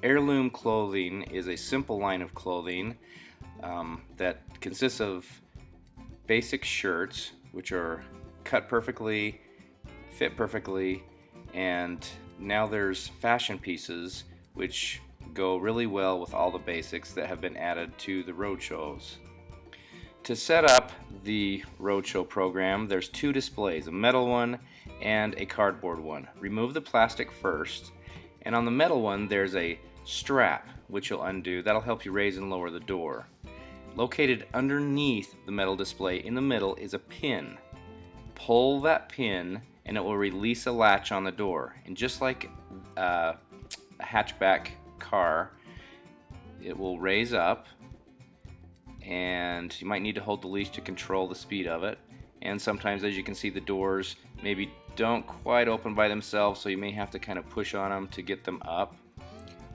Heirloom clothing is a simple line of clothing that consists of basic shirts, which are cut perfectly, fit perfectly, and now there's fashion pieces which go really well with all the basics that have been added to the roadshows. To set up the roadshow program, there's two displays, a metal one and a cardboard one. Remove the plastic first, and on the metal one there's a strap which you'll undo. That'll help you raise and lower the door. Located underneath the metal display in the middle is a pin. Pull that pin and it will release a latch on the door. And just like a hatchback car, it will raise up, and you might need to hold the leash to control the speed of it. And sometimes, as you can see, the doors maybe don't quite open by themselves, so you may have to kind of push on them to get them up.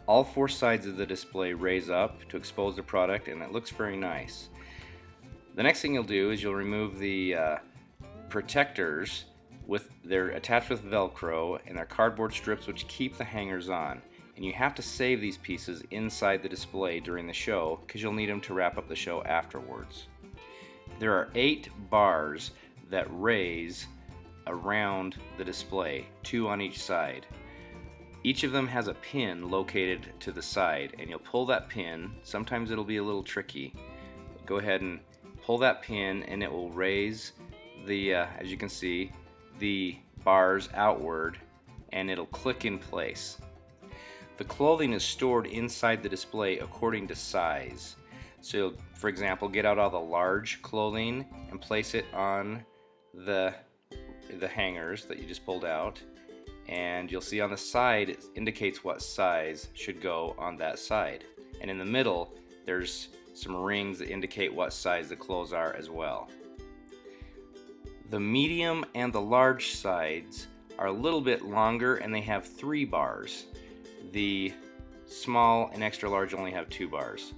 All four sides of the display raise up to expose the product, and it looks very nice. The next thing you'll do is you'll remove the protectors. They're attached with Velcro, and they're cardboard strips which keep the hangers on. And you have to save these pieces inside the display during the show because you'll need them to wrap up the show afterwards. There are 8 bars that raise around the display, 2 on each side. Each of them has a pin located to the side, and you'll pull that pin. Sometimes it'll be a little tricky. Go ahead and pull that pin, and it will raise the, as you can see, the bars outward, and it'll click in place. The clothing is stored inside the display according to size. So you'll, for example, get out all the large clothing and place it on the hangers that you just pulled out. And you'll see on the side it indicates what size should go on that side. And in the middle there's some rings that indicate what size the clothes are as well. The medium and the large sides are a little bit longer, and they have 3 bars. The small and extra large only have 2 bars.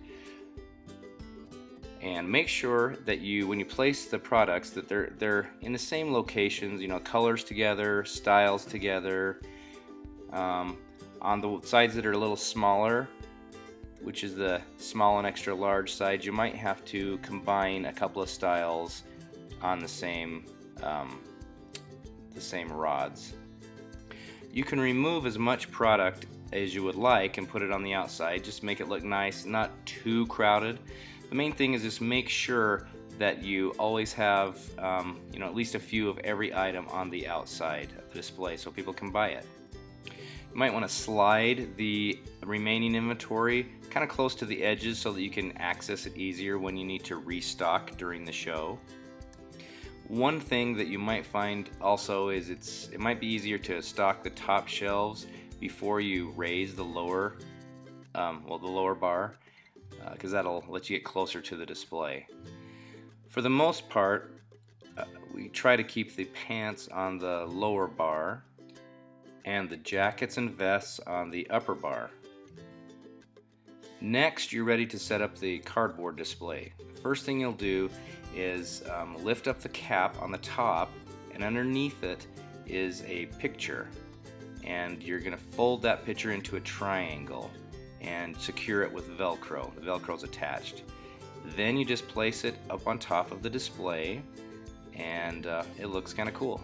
And make sure that when you place the products, that they're in the same locations, colors together, styles together. On the sides that are a little smaller, which is the small and extra large side, you might have to combine a couple of styles on the same rods. You can remove as much product as you would like and put it on the outside. Just make it look nice, not too crowded. The main thing is just make sure that you always have at least a few of every item on the outside of the display so people can buy it. You might want to slide the remaining inventory kind of close to the edges so that you can access it easier when you need to restock during the show. One thing that you might find also is it might be easier to stock the top shelves before you raise the lower bar, because that'll let you get closer to the display. For the most part, we try to keep the pants on the lower bar and the jackets and vests on the upper bar. Next, you're ready to set up the cardboard display. The first thing you'll do is lift up the cap on the top, and underneath it is a picture, and you're going to fold that picture into a triangle and secure it with Velcro. The Velcro's attached. Then you just place it up on top of the display, and it looks kind of cool.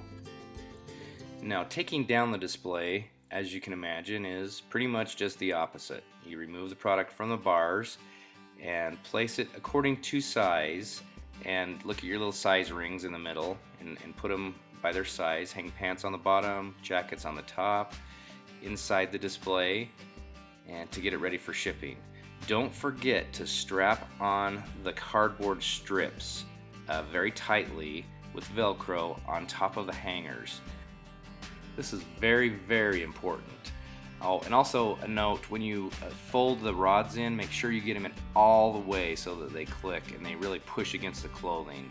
Now, taking down the display, as you can imagine, is pretty much just the opposite. You remove the product from the bars and place it according to size, and look at your little size rings in the middle and put them by their size. Hang pants on the bottom, jackets on the top, inside the display, and to get it ready for shipping. Don't forget to strap on the cardboard strips very tightly with Velcro on top of the hangers. This is very, very important. Oh, and also a note, when you fold the rods in, make sure you get them in all the way so that they click and they really push against the clothing.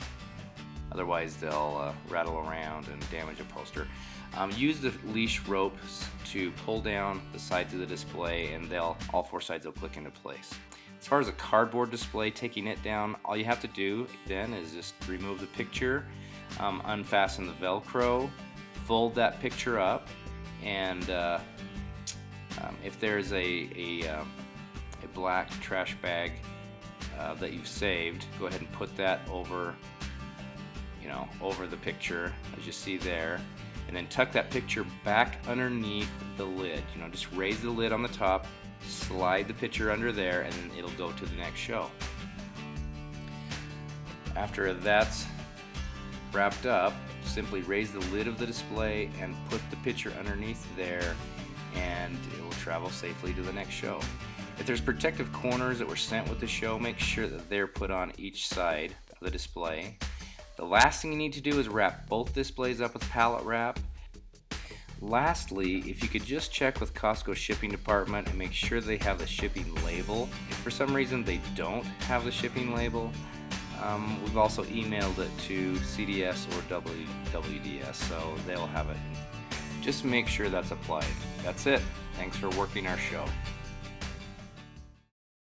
Otherwise they'll rattle around and damage a poster. Use the leash ropes to pull down the sides of the display, and all 4 sides will click into place. As far as a cardboard display, taking it down, all you have to do then is just remove the picture, unfasten the Velcro, fold that picture up, and If there's a black trash bag that you've saved, go ahead and put that over, over the picture as you see there, and then tuck that picture back underneath the lid. Just raise the lid on the top, slide the picture under there, and then it'll go to the next show. After that's wrapped up, simply raise the lid of the display and put the picture underneath there, and it will travel safely to the next show. If there's protective corners that were sent with the show, make sure that they're put on each side of the display. The last thing you need to do is wrap both displays up with pallet wrap. Lastly, if you could just check with Costco's shipping department and make sure they have the shipping label. If for some reason they don't have the shipping label, we've also emailed it to CDS or WWDS, so they'll have it. Just make sure that's applied. That's it. Thanks for working our show.